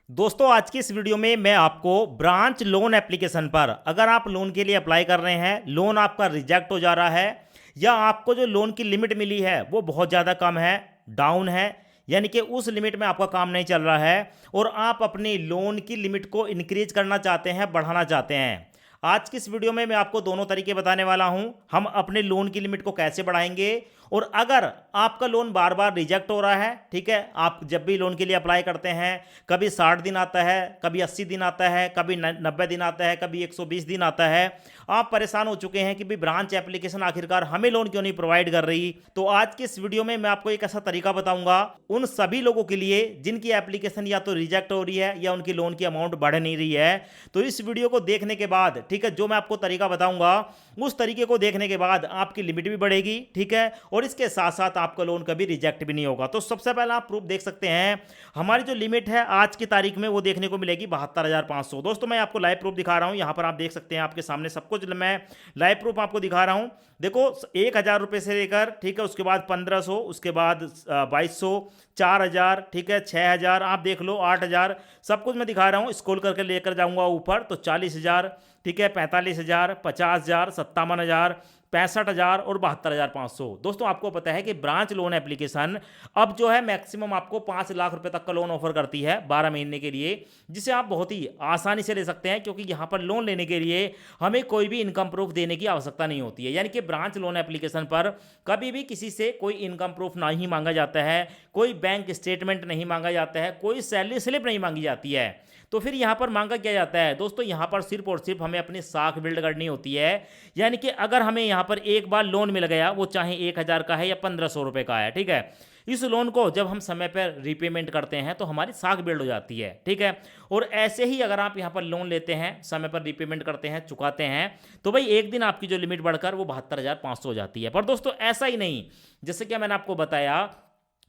दोस्तों आज की इस वीडियो में मैं आपको ब्रांच लोन एप्लीकेशन पर अगर आप लोन के लिए अप्लाई कर रहे हैं, लोन आपका रिजेक्ट हो जा रहा है या आपको जो लोन की लिमिट मिली है वो बहुत ज़्यादा कम है, डाउन है, यानी कि उस लिमिट में आपका काम नहीं चल रहा है और आप अपनी लोन की लिमिट को इंक्रीज करना चाहते हैं, बढ़ाना चाहते हैं। आज की इस वीडियो में मैं आपको दोनों तरीके बताने वाला हूं। हम अपने लोन की लिमिट को कैसे बढ़ाएंगे और अगर आपका लोन बार बार रिजेक्ट हो रहा है, ठीक है, आप जब भी लोन के लिए अप्लाई करते हैं कभी 60 दिन आता है, कभी 80 दिन आता है, कभी 90 दिन आता है, कभी 120 दिन आता है, आप परेशान हो चुके हैं कि भाई ब्रांच एप्लीकेशन आखिरकार हमें लोन क्यों नहीं प्रोवाइड कर रही। तो आज की इस वीडियो में मैं आपको एक ऐसा तरीका बताऊंगा उन सभी लोगों के लिए जिनकी एप्लीकेशन या तो रिजेक्ट हो रही है या उनकी लोन की अमाउंट बढ़ नहीं रही है। तो इस वीडियो को देखने के बाद, ठीक है, जो मैं आपको तरीका बताऊंगा उस तरीके को देखने के बाद आपकी लिमिट भी बढ़ेगी, ठीक है, और इसके साथ साथ आपका लोन कभी रिजेक्ट भी नहीं होगा। तो सबसे पहला आप प्रूफ देख सकते हैं, हमारी जो लिमिट है आज की तारीख में वो देखने को मिलेगी 72,500। दोस्तों मैं आपको लाइव प्रूफ दिखा रहा हूं, यहां पर आप देख सकते हैं, आपके सामने सब कुछ मैं लाइव प्रूफ आपको दिखा रहा हूं। देखो 1,000 रुपए से लेकर, ठीक है, उसके बाद 1,500, उसके बाद 2,200, 4,000, ठीक है, 6,000, आप देख लो 8,000, सब कुछ मैं दिखा रहा हूँ। स्क्रॉल करके लेकर जाऊंगा ऊपर तो 40,000, ठीक है, 45,000, 50,000, 57,000, 65,000 और 72,500। दोस्तों आपको पता है कि ब्रांच लोन एप्लीकेशन अब जो है मैक्सिमम आपको 5 लाख रुपए तक का लोन ऑफर करती है 12 महीने के लिए, जिसे आप बहुत ही आसानी से ले सकते हैं क्योंकि यहाँ पर लोन लेने के लिए हमें कोई भी इनकम प्रूफ देने की आवश्यकता नहीं होती है। यानी कि ब्रांच लोन एप्लीकेशन पर कभी भी किसी से कोई इनकम प्रूफ नहीं मांगा जाता है, कोई बैंक स्टेटमेंट नहीं मांगा जाता है, कोई सैलरी स्लिप नहीं मांगी जाती है। तो फिर यहाँ पर मांगा क्या जाता है दोस्तों, यहाँ पर सिर्फ और सिर्फ हमें अपनी साख बिल्ड करनी होती है। यानी कि अगर हमें यहाँ पर एक बार लोन मिल गया, वो चाहे 1,000 का है या 1,500 रुपये का है, ठीक है, इस लोन को जब हम समय पर रीपेमेंट करते हैं तो हमारी साख बिल्ड हो जाती है, ठीक है। और ऐसे ही अगर आप यहाँ पर लोन लेते हैं, समय पर रीपेमेंट करते हैं, चुकाते हैं, तो भाई एक दिन आपकी जो लिमिट बढ़कर वो 72,500 हो जाती है। पर दोस्तों ऐसा ही नहीं, जैसे कि मैंने आपको बताया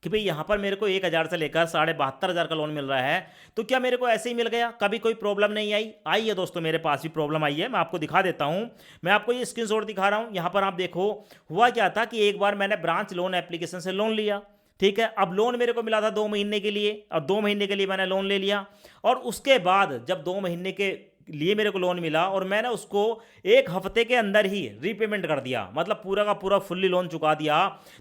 कि भाई यहाँ पर मेरे को 1,000 से लेकर 72,500 का लोन मिल रहा है, तो क्या मेरे को ऐसे ही मिल गया, कभी कोई प्रॉब्लम नहीं आई है दोस्तों, मेरे पास भी प्रॉब्लम आई है। मैं आपको दिखा देता हूँ, मैं आपको ये स्क्रीनशॉट दिखा रहा हूँ। यहाँ पर आप देखो हुआ क्या था कि एक बार मैंने ब्रांच लोन एप्लीकेशन से लोन लिया, ठीक है, अब लोन मेरे को मिला था 2 महीने के लिए और 2 महीने के लिए मैंने लोन ले लिया और उसके बाद जब 2 महीने के लिए मेरे को लोन मिला और मैंने उसको 1 हफ्ते के अंदर ही रीपेमेंट कर दिया, मतलब पूरा का पूरा फुल्ली लोन चुका दिया।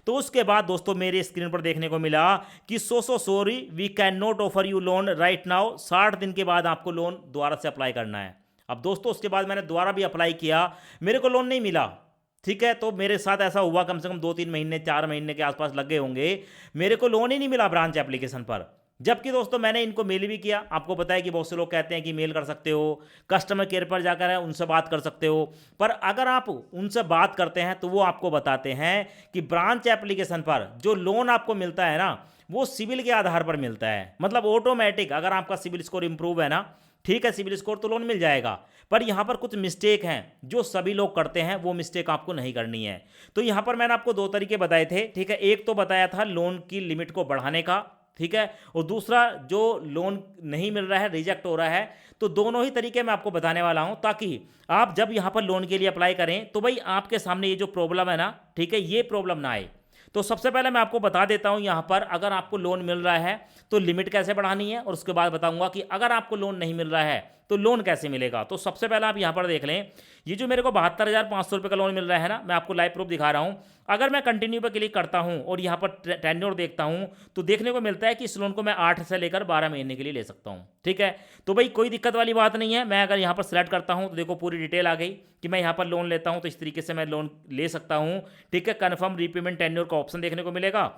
तो उसके बाद दोस्तों मेरे स्क्रीन पर देखने को मिला कि sorry we can not offer you loan right now, 60 दिन के बाद आपको लोन दोबारा से अप्लाई करना है। अब दोस्तों उसके बाद मैंने दोबारा भी अप्लाई किया, मेरे को लोन नहीं मिला, ठीक है। तो मेरे साथ ऐसा हुआ कम से कम 2-3 महीने, 4 महीने के आसपास लग गए होंगे, मेरे को लोन ही नहीं मिला ब्रांच एप्लीकेशन पर। जबकि दोस्तों मैंने इनको मेल भी किया, आपको पता है कि बहुत से लोग कहते हैं कि मेल कर सकते हो, कस्टमर केयर पर जाकर है उनसे बात कर सकते हो, पर अगर आप उनसे बात करते हैं तो वो आपको बताते हैं कि ब्रांच एप्लीकेशन पर जो लोन आपको मिलता है ना, वो सिविल के आधार पर मिलता है, मतलब ऑटोमेटिक। अगर आपका सिविल स्कोर इंप्रूव है ना, ठीक है, सिविल स्कोर, तो लोन मिल जाएगा। पर यहाँ पर कुछ मिस्टेक हैं जो सभी लोग करते हैं, वो मिस्टेक आपको नहीं करनी है। तो यहाँ पर मैंने आपको 2 तरीके बताए थे, ठीक है, एक तो बताया था लोन की लिमिट को बढ़ाने का, ठीक है, और दूसरा जो लोन नहीं मिल रहा है, रिजेक्ट हो रहा है। तो दोनों ही तरीके मैं आपको बताने वाला हूं ताकि आप जब यहाँ पर लोन के लिए अप्लाई करें तो भाई आपके सामने ये जो प्रॉब्लम है ना, ठीक है, ये प्रॉब्लम ना आए। तो सबसे पहले मैं आपको बता देता हूं यहाँ पर अगर आपको लोन मिल रहा है तो लिमिट कैसे बढ़ानी है, और उसके बाद बताऊंगा कि अगर आपको लोन नहीं मिल रहा है तो लोन कैसे मिलेगा। तो सबसे पहले आप यहाँ पर देख लें, ये जो मेरे को 72,500 रुपये का लोन मिल रहा है ना, मैं आपको लाइव प्रूफ दिखा रहा हूँ। अगर मैं कंटिन्यू पर क्लिक करता हूँ और यहाँ पर टेन्योर देखता हूँ तो देखने को मिलता है कि इस लोन को मैं 8 से लेकर 12 महीने के लिए ले सकता हूँ, ठीक है। तो भाई कोई दिक्कत वाली बात नहीं है। मैं अगर यहाँ पर सिलेक्ट करता हूँ तो देखो पूरी डिटेल आ गई कि मैं यहाँ पर लोन लेता हूँ तो इस तरीके से मैं लोन ले सकता हूँ, ठीक है। कन्फर्म रीपेमेंट टेन्योर का ऑप्शन देखने को मिलेगा,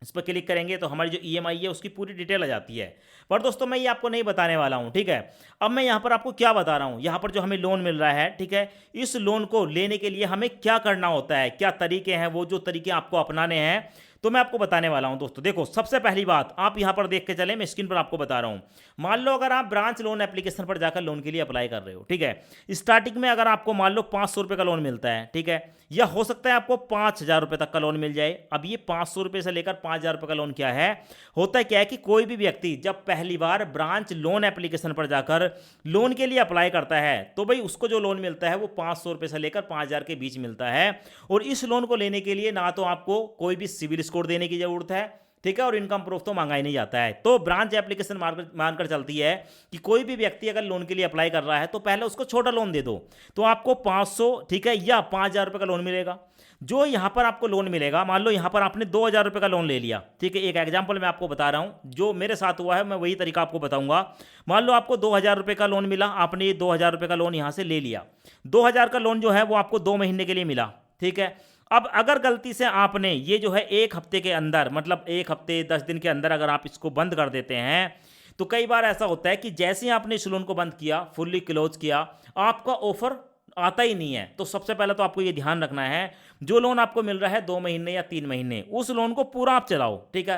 इस पर क्लिक करेंगे तो हमारी जो ईएमआई है उसकी पूरी डिटेल आ जाती है। पर दोस्तों मैं ये आपको नहीं बताने वाला हूँ, ठीक है। अब मैं यहाँ पर आपको क्या बता रहा हूँ, यहाँ पर जो हमें लोन मिल रहा है, ठीक है, इस लोन को लेने के लिए हमें क्या करना होता है, क्या तरीके हैं, वो जो तरीके आपको अपनाने हैं तो मैं आपको बताने वाला हूं दोस्तों। देखो सबसे पहली बात आप यहां पर देख के चले, मैं स्क्रीन पर आपको बता रहा हूं। मान लो अगर आप ब्रांच लोन एप्लीकेशन पर जाकर लोन के लिए अप्लाई कर रहे हो, ठीक है, स्टार्टिंग में अगर आपको मान लो 500 रुपये का लोन मिलता है, ठीक है, या हो सकता है आपको 5,000 रुपये तक का लोन मिल जाए। अब ये 500 रुपये से लेकर 5,000 रुपये का लोन क्या है, होता है क्या है कि कोई भी व्यक्ति जब पहली बार ब्रांच लोन एप्लीकेशन पर जाकर लोन के लिए अप्लाई करता है तो भाई उसको जो लोन मिलता है वो 500 रुपये से लेकर 5,000 के बीच मिलता है। और इस लोन को लेने के लिए ना तो आपको कोई भी सिविल स्कोर देने की जरूरत है, ठीक है, और इनकम प्रूफ तो मांगा ही नहीं जाता है। तो ब्रांच एप्लीकेशन मानकर चलती है कि कोई भी व्यक्ति अगर लोन के लिए अप्लाई कर रहा है तो पहले उसको छोटा लोन दे दो, तो आपको 500, ठीक है, या 5,000 रुपये का लोन मिलेगा। जो यहाँ पर आपको लोन मिलेगा, मान लो यहाँ पर आपने 2,000 रुपये का लोन ले लिया, ठीक है, एक एग्जाम्पल मैं आपको बता रहा हूँ, जो मेरे साथ हुआ है मैं वही तरीका आपको बताऊंगा। मान लो आपको 2,000 रुपये का लोन मिला, आपने ये 2,000 रुपये का लोन यहाँ से ले लिया। 2,000 का लोन जो है वो आपको 2 महीने के लिए मिला, ठीक है। अब अगर गलती से आपने ये जो है 1 हफ्ते के अंदर, मतलब 1 हफ्ते 10 दिन के अंदर अगर आप इसको बंद कर देते हैं, तो कई बार ऐसा होता है कि जैसे ही आपने इस लोन को बंद किया, फुल्ली क्लोज किया, आपका ऑफर आता ही नहीं है। तो सबसे पहले तो आपको ये ध्यान रखना है, जो लोन आपको मिल रहा है 2 महीने या 3 महीने, उस लोन को पूरा आप चलाओ, ठीक है,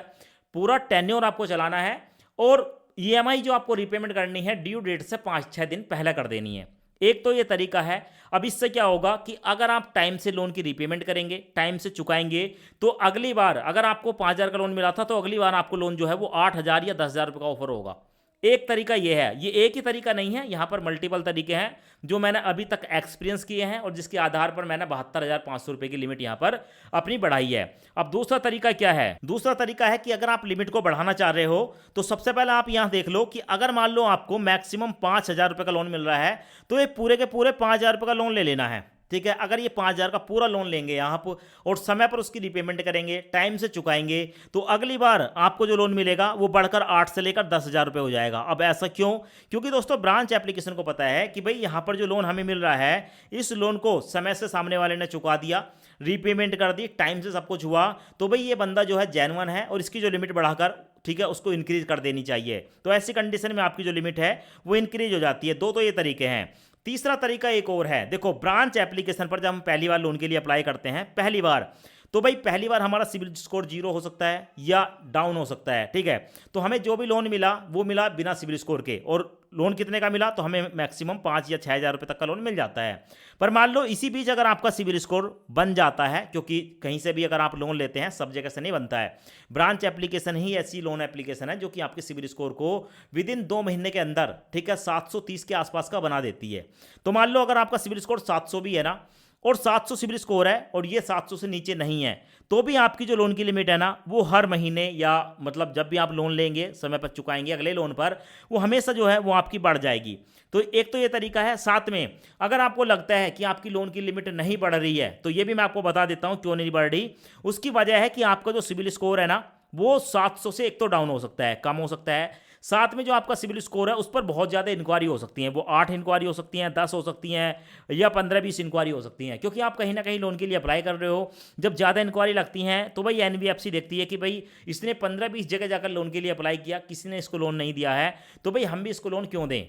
पूरा टेन्योर आपको चलाना है। और ईएमआई जो आपको रिपेमेंट करनी है ड्यू डेट से 5-6 दिन पहले कर देनी है। एक तो ये तरीका है। अब इससे क्या होगा कि अगर आप टाइम से लोन की रिपेमेंट करेंगे, टाइम से चुकाएंगे, तो अगली बार अगर आपको 5,000 का लोन मिला था तो अगली बार आपको लोन जो है वो 8,000 या 10,000 रुपये का ऑफर होगा। एक तरीका ये है, ये एक ही तरीका नहीं है, यहाँ पर मल्टीपल तरीके हैं जो मैंने अभी तक एक्सपीरियंस किए हैं और जिसके आधार पर मैंने 72,500 रुपये की लिमिट यहाँ पर अपनी बढ़ाई है। अब दूसरा तरीका क्या है? दूसरा तरीका है कि अगर आप लिमिट को बढ़ाना चाह रहे हो तो सबसे पहले आप यहाँ देख लो कि अगर मान लो आपको मैक्सिमम 5,000 रुपये का लोन मिल रहा है तो ये पूरे के पूरे 5,000 रुपये का लोन ले लेना है, ठीक है। अगर ये 5,000 का पूरा लोन लेंगे यहाँ पर और समय पर उसकी रिपेमेंट करेंगे, टाइम से चुकाएंगे, तो अगली बार आपको जो लोन मिलेगा वो बढ़कर 8 से लेकर 10,000 रुपये हो जाएगा। अब ऐसा क्यों? क्योंकि दोस्तों ब्रांच एप्लीकेशन को पता है कि भाई यहाँ पर जो लोन हमें मिल रहा है, इस लोन को समय से सामने वाले ने चुका दिया, रिपेमेंट कर दी, टाइम से सब कुछ हुआ, तो भाई ये बंदा जो है जेन्युइन है और इसकी जो लिमिट बढ़ाकर, ठीक है, उसको इंक्रीज कर देनी चाहिए। तो ऐसी कंडीशन में आपकी जो लिमिट है वो इंक्रीज हो जाती है। दो तो ये तरीके हैं। तीसरा तरीका एक और है। देखो, ब्रांच एप्लीकेशन पर जब हम पहली बार लोन के लिए अप्लाई करते हैं, पहली बार, तो भाई पहली बार हमारा सिविल स्कोर 0 हो सकता है या डाउन हो सकता है, ठीक है। तो हमें जो भी लोन मिला वो मिला बिना सिविल स्कोर के, और लोन कितने का मिला? तो हमें मैक्सिमम 5 या 6,000 रुपये तक का लोन मिल जाता है। पर मान लो इसी बीच अगर आपका सिविल स्कोर बन जाता है, क्योंकि कहीं से भी अगर आप लोन लेते हैं सब जगह से नहीं बनता है, ब्रांच एप्लीकेशन ही ऐसी लोन एप्लीकेशन है जो कि आपके सिविल स्कोर को विदिन 2 महीने के अंदर, ठीक है, 730 के आसपास का बना देती है। तो मान लो अगर आपका सिविल स्कोर 700 भी है ना, और 700 सिविल स्कोर है और ये 700 से नीचे नहीं है, तो भी आपकी जो लोन की लिमिट है ना, वो हर महीने या मतलब जब भी आप लोन लेंगे, समय पर चुकाएंगे अगले लोन पर, वो हमेशा जो है वो आपकी बढ़ जाएगी। तो एक तो ये तरीका है। साथ में अगर आपको लगता है कि आपकी लोन की लिमिट नहीं बढ़ रही है, तो ये भी मैं आपको बता देता हूँ क्यों नहीं बढ़ रही। उसकी वजह है कि आपका जो सिविल स्कोर है ना, वो 700 से एक तो डाउन हो सकता है, कम हो सकता है। साथ में जो आपका सिविल स्कोर है उस पर बहुत ज़्यादा इंक्वायरी हो सकती हैं, वो 8 इंक्वायरी हो सकती हैं, 10 हो सकती हैं, या 15-20 इंक्वायरी हो सकती हैं, क्योंकि आप कहीं ना कहीं लोन के लिए अप्लाई कर रहे हो। जब ज़्यादा इंक्वायरी लगती हैं तो भाई एनबीएफसी देखती है कि भाई इसने 15-20 जगह जाकर लोन के लिए अप्लाई किया, किसी ने इसको लोन नहीं दिया है, तो भाई हम भी इसको लोन क्यों दें,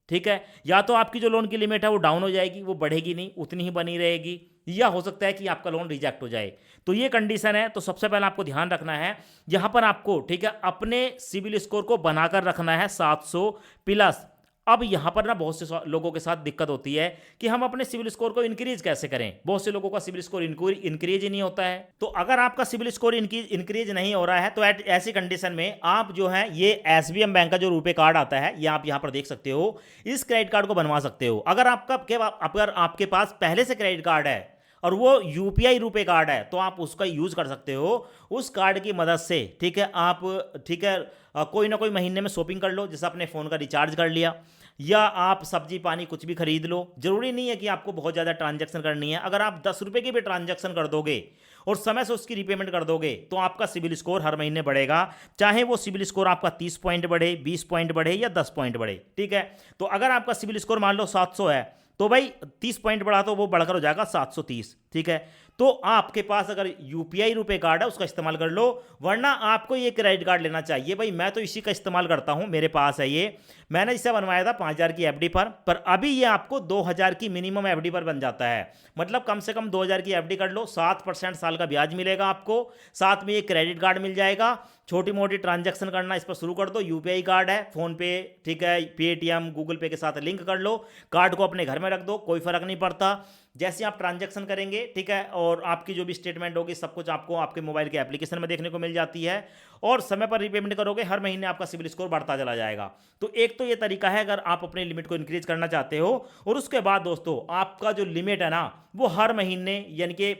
ठीक है। या तो आपकी जो लोन की लिमिट है वो डाउन हो जाएगी, वो बढ़ेगी नहीं, उतनी ही बनी रहेगी, या हो सकता है कि आपका लोन रिजेक्ट हो जाए। तो ये कंडीशन है। तो सबसे पहले आपको ध्यान रखना है, यहाँ पर आपको, ठीक है, अपने सिविल स्कोर को बनाकर रखना है 700 प्लस। अब यहाँ पर ना बहुत से लोगों के साथ दिक्कत होती है कि हम अपने सिविल स्कोर को इंक्रीज कैसे करें। बहुत से लोगों का सिविल स्कोर इंक्रीज ही नहीं होता है। तो अगर आपका सिविल स्कोर इंक्रीज नहीं हो रहा है तो ऐसी कंडीशन में आप जो है ये एसबीएम बैंक का जो रुपे कार्ड आता है, ये आप यहाँ पर देख सकते हो, इस क्रेडिट कार्ड को बनवा सकते हो। अगर आपके पास पहले से क्रेडिट कार्ड है और वो यूपीआई रुपे कार्ड है, तो आप उसका यूज कर सकते हो। उस कार्ड की मदद से, ठीक है, आप, ठीक है, कोई ना कोई महीने में शॉपिंग कर लो, जैसे अपने फ़ोन का रिचार्ज कर लिया, या आप सब्जी पानी कुछ भी खरीद लो। जरूरी नहीं है कि आपको बहुत ज़्यादा ट्रांजैक्शन करनी है। अगर आप 10 रुपये की भी ट्रांजैक्शन कर दोगे और समय से उसकी रीपेमेंट कर दोगे, तो आपका सिविल स्कोर हर महीने बढ़ेगा, चाहे वो सिविल स्कोर आपका 30 पॉइंट बढ़े, 20 पॉइंट बढ़े या 10 पॉइंट बढ़े, ठीक है। तो अगर आपका सिविल स्कोर मान लो 700 है, तो भाई 30 पॉइंट बढ़ा तो वो बढ़कर हो जाएगा 730, ठीक है। तो आपके पास अगर यूपीआई रुपए कार्ड है उसका इस्तेमाल कर लो, वरना आपको ये क्रेडिट कार्ड लेना चाहिए। भाई मैं तो इसी का इस्तेमाल करता हूं, मेरे पास है ये, मैंने इसे बनवाया था 5,000 की एफडी पर अभी ये आपको 2,000 की मिनिमम एफडी पर बन जाता है। मतलब कम से कम 2,000 की एफडी कर लो, 7% साल का ब्याज मिलेगा आपको, साथ में ये क्रेडिट कार्ड मिल जाएगा। छोटी मोटी ट्रांजैक्शन करना इस पर शुरू कर दो, यूपीआई कार्ड है, फोन पे, ठीक है, पेटीएम, गूगल पे के साथ लिंक कर लो, कार्ड को अपने घर में रख दो, कोई फर्क नहीं पड़ता। जैसे आप ट्रांजैक्शन करेंगे, ठीक है, और आपकी जो भी स्टेटमेंट होगी सब कुछ आपको आपके मोबाइल के एप्लीकेशन में देखने को मिल जाती है, और समय पर रीपेमेंट करोगे, हर महीने आपका सिबिल स्कोर बढ़ता चला जाएगा। तो एक तो ये तरीका है अगर आप अपने लिमिट को इंक्रीज करना चाहते हो। और उसके बाद दोस्तों आपका जो लिमिट है ना, वो हर महीने यानी कि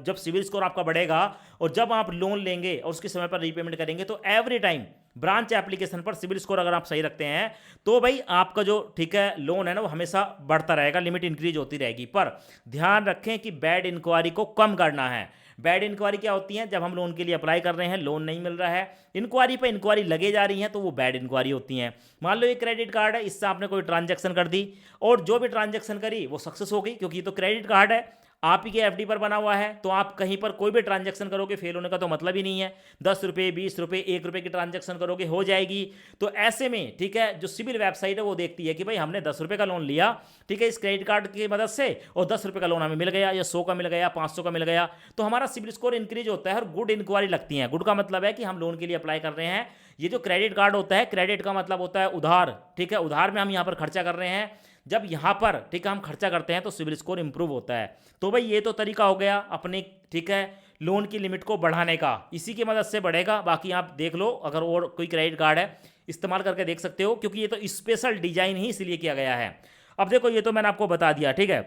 जब सिबिल स्कोर आपका बढ़ेगा और जब आप लोन लेंगे और उसके समय पर रीपेमेंट करेंगे, तो एवरी टाइम ब्रांच एप्लीकेशन पर सिबिल स्कोर अगर आप सही रखते हैं तो भाई आपका जो ठीक है लोन है ना, वो हमेशा बढ़ता रहेगा, लिमिट इंक्रीज होती रहेगी। पर ध्यान रखें कि बैड इंक्वायरी को कम करना है। बैड इंक्वायरी क्या होती है? जब हम लोन के लिए अप्लाई कर रहे हैं, लोन नहीं मिल रहा है, इंक्वायरी पे इंक्वायरी लगे जा रही हैं, तो वो बैड इंक्वायरी होती हैं। मान लो ये क्रेडिट कार्ड है, इससे आपने कोई ट्रांजैक्शन कर दी और जो भी ट्रांजैक्शन करी वो सक्सेस हो गई, क्योंकि ये तो क्रेडिट कार्ड है, आप ही के एफडी पर बना हुआ है, तो आप कहीं पर कोई भी ट्रांजैक्शन करोगे फेल होने का तो मतलब ही नहीं है। 10 रुपये, 20 रुपये, 1 रुपये की ट्रांजैक्शन करोगे हो जाएगी। तो ऐसे में ठीक है, जो सिविल वेबसाइट है वो देखती है कि भाई हमने 10 रुपये का लोन लिया, ठीक है, इस क्रेडिट कार्ड की मदद से, और 10 रुपये का लोन हमें मिल गया, या 100 का मिल गया, 500 का मिल गया, तो हमारा सिविल स्कोर इंक्रीज होता है और गुड इंक्वायरी लगती है। गुड का मतलब है कि हम लोन के लिए अप्लाई कर रहे हैं। ये जो क्रेडिट कार्ड होता है, क्रेडिट का मतलब होता है उधार, ठीक है, उधार में हम यहाँ पर खर्चा कर रहे हैं। जब यहाँ पर ठीक है हम खर्चा करते हैं तो सिविल स्कोर इंप्रूव होता है। तो भाई ये तो तरीका हो गया अपने ठीक है लोन की लिमिट को बढ़ाने का, इसी की मदद से बढ़ेगा। बाकी आप देख लो, अगर और कोई क्रेडिट कार्ड है इस्तेमाल करके देख सकते हो, क्योंकि ये तो स्पेशल डिजाइन ही इसलिए किया गया है। अब देखो ये तो मैंने आपको बता दिया, ठीक है,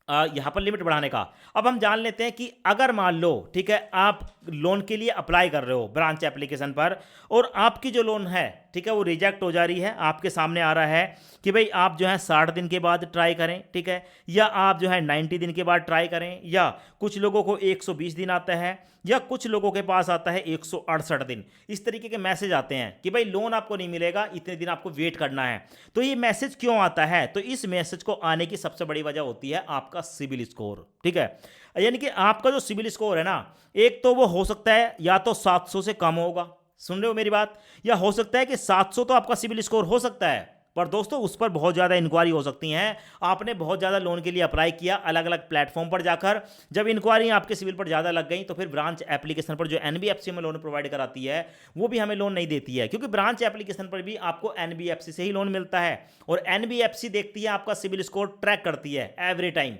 यहाँ पर लिमिट बढ़ाने का। अब हम जान लेते हैं कि अगर मान लो ठीक है आप लोन के लिए अप्लाई कर रहे हो ब्रांच एप्लीकेशन पर, और आपकी जो लोन है ठीक है वो रिजेक्ट हो जा रही है, आपके सामने आ रहा है कि भाई आप जो है 60 दिन के बाद ट्राई करें, ठीक है, या आप जो है 90 दिन के बाद ट्राई करें, या कुछ लोगों को 120 दिन आता है, या कुछ लोगों के पास आता है 168 दिन। इस तरीके के मैसेज आते हैं कि भाई लोन आपको नहीं मिलेगा, इतने दिन आपको वेट करना है। तो ये मैसेज क्यों आता है? तो इस मैसेज को आने की सबसे बड़ी वजह होती है आपका सिबिल स्कोर, ठीक है, यानी कि आपका जो सिबिल स्कोर है ना, एक तो वो हो सकता है या तो 700 से कम होगा, सुन रहे हो मेरी बात, या हो सकता है कि 700 तो आपका सिबिल स्कोर हो सकता है, पर दोस्तों उस पर बहुत ज़्यादा इंक्वायरी हो सकती हैं। आपने बहुत ज़्यादा लोन के लिए अप्लाई किया अलग अलग प्लेटफॉर्म पर जाकर, जब इंक्वायरी आपके सिविल पर ज़्यादा लग गई तो फिर ब्रांच एप्लीकेशन पर जो एनबीएफसी में लोन प्रोवाइड कराती है वो भी हमें लोन नहीं देती है, क्योंकि ब्रांच एप्लीकेशन पर भी आपको एनबीएफसी से ही लोन मिलता है, और एनबीएफसी देखती है आपका सिविल स्कोर, ट्रैक करती है एवरी टाइम।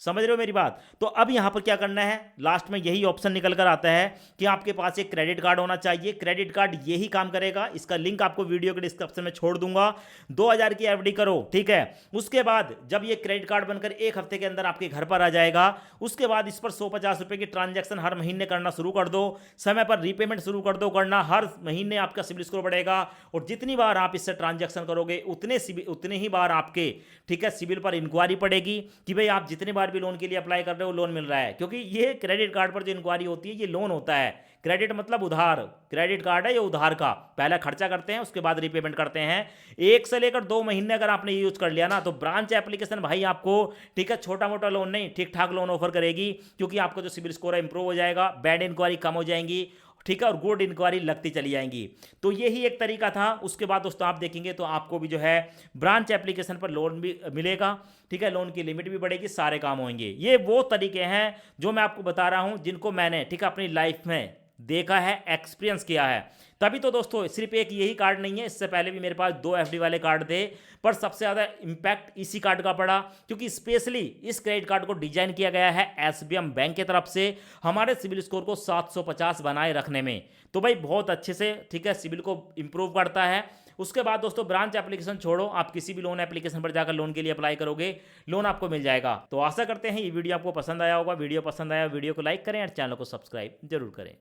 समझ रहे हो मेरी बात? तो अब यहां पर क्या करना है, लास्ट में यही ऑप्शन निकल कर आता है कि आपके पास एक क्रेडिट कार्ड होना चाहिए। क्रेडिट कार्ड यही काम करेगा, इसका लिंक आपको वीडियो के डिस्क्रिप्शन में छोड़ दूंगा। 2000 की एफडी करो, ठीक है, उसके बाद जब ये क्रेडिट कार्ड बनकर 1 हफ्ते के अंदर आपके घर पर आ जाएगा, उसके बाद इस पर 150 रुपए की ट्रांजैक्शन हर महीने करना शुरू कर दो, समय पर रीपेमेंट शुरू कर दो करना, हर महीने आपका सिबिल स्कोर बढ़ेगा, और जितनी बार आप इससे ट्रांजैक्शन करोगे उतने ही बार आपके ठीक है सिबिल पर इंक्वायरी पड़ेगी कि भाई आप जितने बार भी लोन के लिए अप्लाई कर रहे हो लोन मिल रहा है। क्योंकि ये क्रेडिट कार्ड पर जो इंक्वायरी होती है ये लोन होता है, क्रेडिट मतलब उधार, क्रेडिट कार्ड है ये उधार का, पहले खर्चा करते हैं उसके बाद रीपेमेंट करते हैं। 1 से लेकर 2 महीने अगर आपने ये यूज कर लिया ना, तो ब्रांच एप्लीकेशन भाई आपको ठीक है छोटा मोटा लोन नहीं, ठीक ठाक लोन ऑफर करेगी, क्योंकि आपका जो सिबिल स्कोर है इंप्रूव हो जाएगा, बैड इंक्वायरी कम हो जाएंगी, ठीक है, और गुड इंक्वायरी लगती चली जाएंगी। तो यही एक तरीका था। उसके बाद दोस्तों आप देखेंगे तो आपको भी जो है ब्रांच एप्लीकेशन पर लोन भी मिलेगा, ठीक है, लोन की लिमिट भी बढ़ेगी, सारे काम होंगे। ये वो तरीके हैं जो मैं आपको बता रहा हूं, जिनको मैंने ठीक है अपनी लाइफ में देखा है, एक्सपीरियंस किया है। तभी तो दोस्तों सिर्फ एक यही कार्ड नहीं है, इससे पहले भी मेरे पास 2 एफडी वाले कार्ड थे, पर सबसे ज़्यादा इंपैक्ट इसी कार्ड का पड़ा, क्योंकि स्पेशली इस क्रेडिट कार्ड को डिजाइन किया गया है एसबीएम बैंक की तरफ से हमारे सिबिल स्कोर को 750 बनाए रखने में। तो भाई बहुत अच्छे से ठीक है सिबिल को इंप्रूव करता है। उसके बाद दोस्तों ब्रांच एप्लीकेशन छोड़ो, आप किसी भी लोन एप्लीकेशन पर जाकर लोन के लिए अप्लाई करोगे, लोन आपको मिल जाएगा। तो आशा करते हैं ये वीडियो आपको पसंद आया होगा। वीडियो पसंद आया वीडियो को लाइक करें और चैनल को सब्सक्राइब जरूर करें।